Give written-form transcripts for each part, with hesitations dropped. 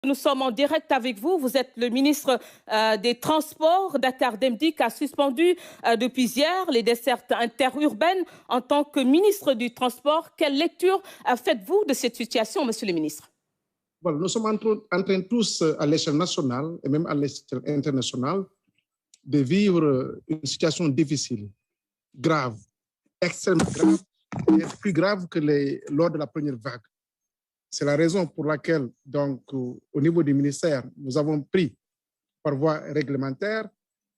Nous sommes en direct avec vous. Vous êtes le ministre des Transports. Dakar Dem Dikk a suspendu depuis hier les dessertes interurbaines. En tant que ministre du Transport, quelle lecture faites-vous de cette situation, monsieur le ministre? Voilà, nous sommes en train tous, à l'échelle nationale et même à l'échelle internationale, de vivre une situation difficile, grave, extrêmement grave, et plus grave que lors de la première vague. C'est la raison pour laquelle, donc, au niveau du ministère, nous avons pris par voie réglementaire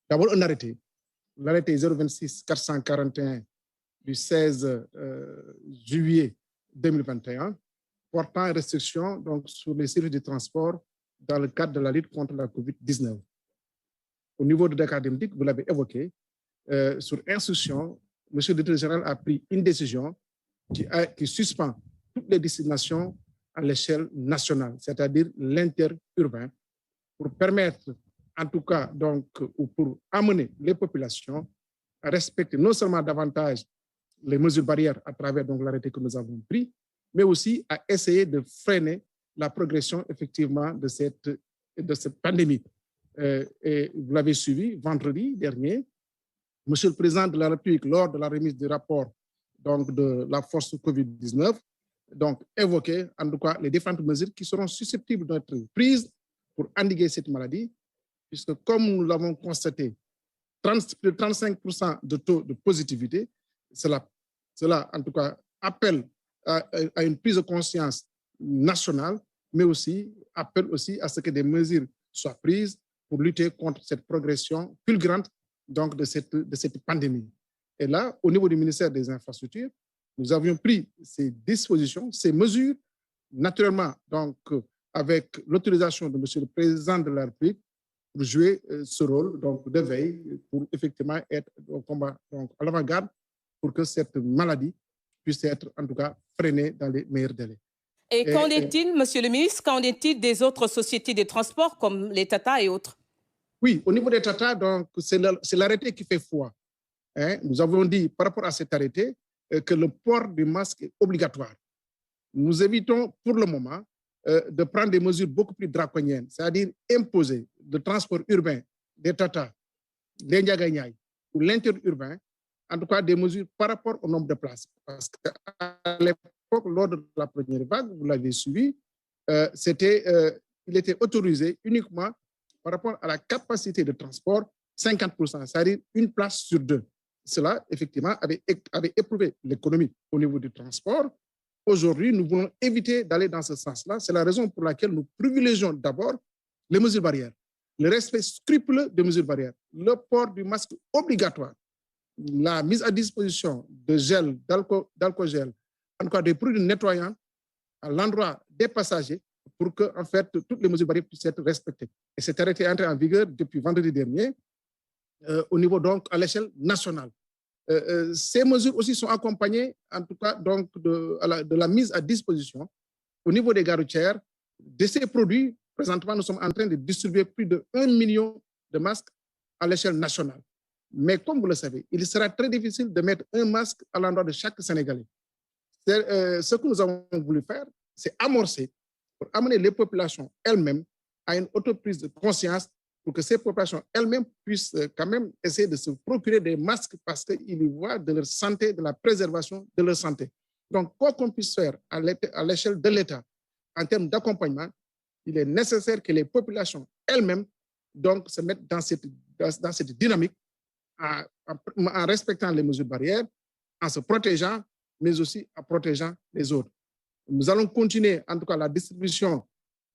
d'abord un arrêté, l'arrêté 026 441 du 16 juillet 2021, portant restriction donc, sur les services de transport dans le cadre de la lutte contre la COVID-19. Au niveau de Dakar Dem Dikk, vous l'avez évoqué, sur instruction, M. le directeur général a pris une décision qui suspend toutes les destinations à l'échelle nationale, c'est-à-dire l'interurbain, pour permettre, en tout cas, donc, ou pour amener les populations à respecter non seulement davantage les mesures barrières à travers l'arrêté que nous avons pris, mais aussi à essayer de freiner la progression effectivement de cette pandémie. Et vous l'avez suivi vendredi dernier, Monsieur le Président de la République, lors de la remise du rapport donc, de la force Covid-19, donc évoquer en tout cas les différentes mesures qui seront susceptibles d'être prises pour endiguer cette maladie, puisque comme nous l'avons constaté, plus de 35% de taux de positivité, cela en tout cas appelle à une prise de conscience nationale, mais aussi appelle aussi à ce que des mesures soient prises pour lutter contre cette progression fulgurante donc, de cette pandémie. Et là, au niveau du ministère des Infrastructures, nous avions pris ces dispositions, ces mesures, naturellement, donc, avec l'autorisation de M. le Président de la République, pour jouer ce rôle donc, de veille, pour effectivement être au combat, donc, à l'avant-garde, pour que cette maladie puisse être, en tout cas, freinée dans les meilleurs délais. Et qu'en est-il, monsieur le ministre, qu'en est-il des autres sociétés de transport, comme les Tata et autres? Oui, au niveau des Tata, donc, c'est l'arrêté qui fait foi. Hein? Nous avons dit, par rapport à cet arrêté, que le port du masque est obligatoire. Nous évitons pour le moment de prendre des mesures beaucoup plus draconiennes, c'est-à-dire imposer le transport urbain des Tata, des Ndiagaïnaï ou l'interurbain, en tout cas des mesures par rapport au nombre de places. Parce qu'à l'époque, lors de la première vague, vous l'avez suivi, il était autorisé uniquement par rapport à la capacité de transport, 50%, c'est-à-dire une place sur deux. Cela, effectivement, avait éprouvé l'économie au niveau du transport. Aujourd'hui, nous voulons éviter d'aller dans ce sens-là. C'est la raison pour laquelle nous privilégions d'abord les mesures barrières, le respect scrupuleux des mesures barrières, le port du masque obligatoire, la mise à disposition de gel, d'alcool-gel, en tout cas des produits nettoyants à l'endroit des passagers pour que, en fait, toutes les mesures barrières puissent être respectées. Et cet arrêté est entré en vigueur depuis vendredi dernier, au niveau donc à l'échelle nationale. Ces mesures aussi sont accompagnées, en tout cas, donc, de la mise à disposition au niveau des gares routières de ces produits. Présentement, nous sommes en train de distribuer plus de 1 million de masques à l'échelle nationale. Mais comme vous le savez, il sera très difficile de mettre un masque à l'endroit de chaque Sénégalais. Ce que nous avons voulu faire, c'est amorcer, pour amener les populations elles-mêmes à une autoprise de conscience, pour que ces populations elles-mêmes puissent quand même essayer de se procurer des masques parce qu'ils y voient de leur santé, de la préservation de leur santé. Donc, quoi qu'on puisse faire à l'échelle de l'État en termes d'accompagnement, il est nécessaire que les populations elles-mêmes donc, se mettent dans cette dynamique en respectant les mesures barrières, en se protégeant, mais aussi en protégeant les autres. Nous allons continuer, en tout cas, la distribution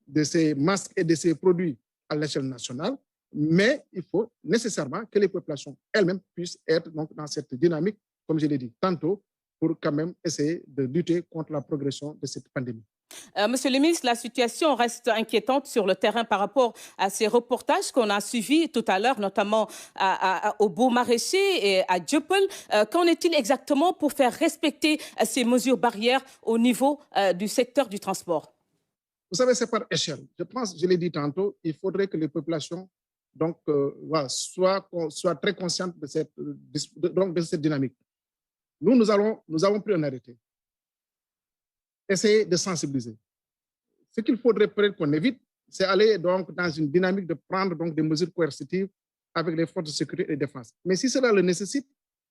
de ces masques et de ces produits à l'échelle nationale, mais il faut nécessairement que les populations elles-mêmes puissent être donc, dans cette dynamique, comme je l'ai dit tantôt, pour quand même essayer de lutter contre la progression de cette pandémie. Monsieur le ministre, la situation reste inquiétante sur le terrain par rapport à ces reportages qu'on a suivis tout à l'heure, notamment au Beau-Maraîcher et à Dieuppeul. Qu'en est-il exactement pour faire respecter ces mesures barrières au niveau du secteur du transport? Vous savez, c'est par échelle. Je pense, je l'ai dit tantôt, il faudrait que les populations donc, soient très conscientes de cette dynamique. Nous avons pris un arrêté. Essayer de sensibiliser. Ce qu'il faudrait peut-être qu'on évite, c'est aller donc dans une dynamique de prendre donc des mesures coercitives avec les forces de sécurité et de défense. Mais si cela le nécessite,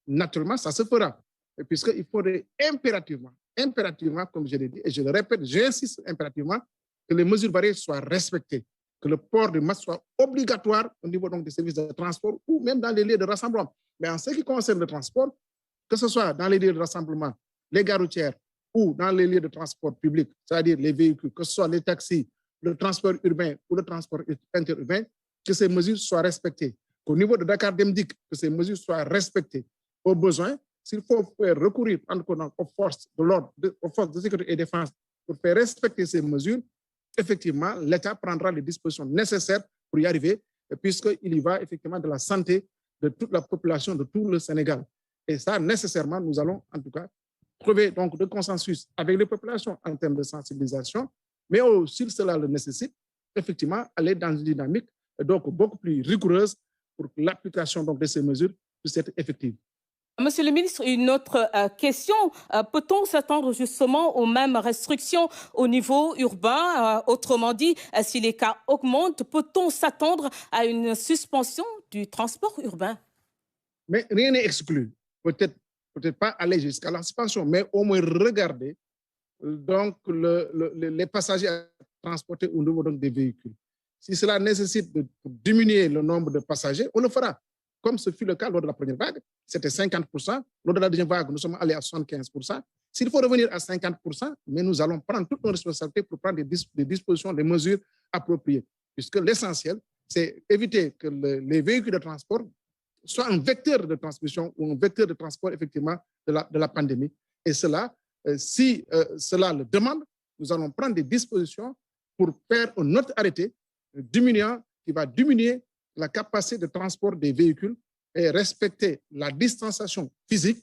naturellement, ça se fera. Puisqu'il faudrait impérativement, comme je l'ai dit, et je le répète, j'insiste impérativement, que les mesures barrières soient respectées, que le port du masque soit obligatoire au niveau donc des services de transport ou même dans les lieux de rassemblement. Mais en ce qui concerne le transport, que ce soit dans les lieux de rassemblement, les gares routières ou dans les lieux de transport public, c'est-à-dire les véhicules, que ce soit les taxis, le transport urbain ou le transport interurbain, que ces mesures soient respectées. Qu'au niveau de Dakar Demdik, que ces mesures soient respectées. Au besoin, s'il faut faire recourir aux forces de l'ordre, aux forces de sécurité et de défense pour faire respecter ces mesures, effectivement, l'État prendra les dispositions nécessaires pour y arriver, puisqu'il y va effectivement de la santé de toute la population de tout le Sénégal. Et ça, nécessairement, nous allons en tout cas trouver donc de consensus avec les populations en termes de sensibilisation, mais si cela le nécessite, effectivement, aller dans une dynamique donc beaucoup plus rigoureuse pour que l'application de ces mesures puisse être effective. Monsieur le ministre, une autre question. Peut-on s'attendre justement aux mêmes restrictions au niveau urbain? Autrement dit, si les cas augmentent, peut-on s'attendre à une suspension du transport urbain? Mais rien n'est exclu. Peut-être pas aller jusqu'à la suspension, mais au moins regarder donc les passagers à transporter au niveau donc, des véhicules. Si cela nécessite de diminuer le nombre de passagers, on le fera. Comme ce fut le cas lors de la première vague, c'était 50%. Lors de la deuxième vague, nous sommes allés à 75%. S'il faut revenir à 50%, mais nous allons prendre toutes nos responsabilités pour prendre des dispositions, des mesures appropriées. Puisque l'essentiel, c'est éviter que les véhicules de transport soient un vecteur de transmission ou un vecteur de transport, effectivement, de la pandémie. Et cela, si cela le demande, nous allons prendre des dispositions pour faire un autre arrêté qui va diminuer la capacité de transport des véhicules et respecter la distanciation physique,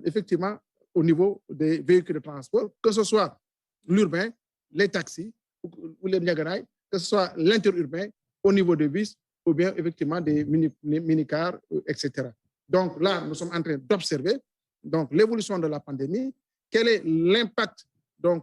effectivement, au niveau des véhicules de transport, que ce soit l'urbain, les taxis ou les Niagara, que ce soit l'interurbain au niveau des bus ou bien effectivement des minicars, etc. Donc là, nous sommes en train d'observer l'évolution de la pandémie, quel est l'impact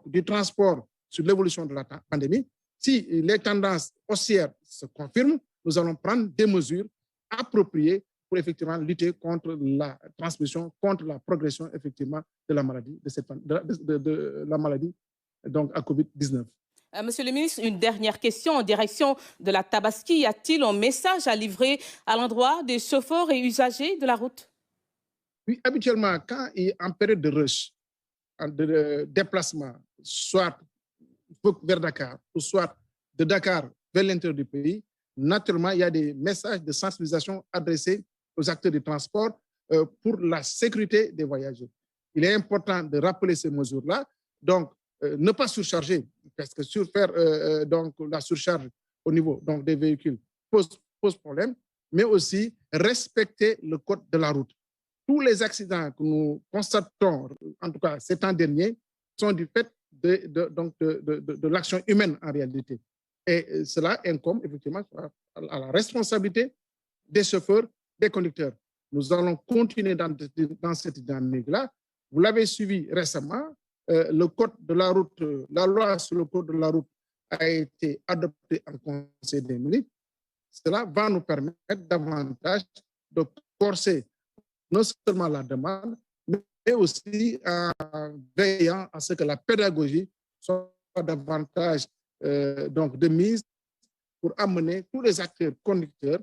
du transport sur l'évolution de la pandémie. Si les tendances haussières se confirment, nous allons prendre des mesures appropriées pour effectivement lutter contre la transmission, contre la progression effectivement de la maladie, de la maladie donc à COVID-19. Monsieur le ministre, une dernière question en direction de la Tabaski. Y a-t-il un message à livrer à l'endroit des chauffeurs et usagers de la route? Oui, habituellement, quand il est en période de rush, de déplacement, soit vers Dakar, ou soit de Dakar vers l'intérieur du pays, naturellement, il y a des messages de sensibilisation adressés aux acteurs du transport pour la sécurité des voyageurs. Il est important de rappeler ces mesures-là. Donc, ne pas surcharger, parce que faire donc la surcharge au niveau donc, des véhicules pose problème, mais aussi respecter le code de la route. Tous les accidents que nous constatons, en tout cas ces temps derniers, sont du fait de l'action humaine en réalité. Et cela incombe effectivement à la responsabilité des chauffeurs, des conducteurs. Nous allons continuer dans cette dynamique-là. Vous l'avez suivi récemment, le code de la route, la loi sur le code de la route a été adoptée en Conseil des ministres. Cela va nous permettre davantage de corser non seulement la demande, mais aussi en veillant à ce que la pédagogie soit davantage de mise pour amener tous les acteurs conducteurs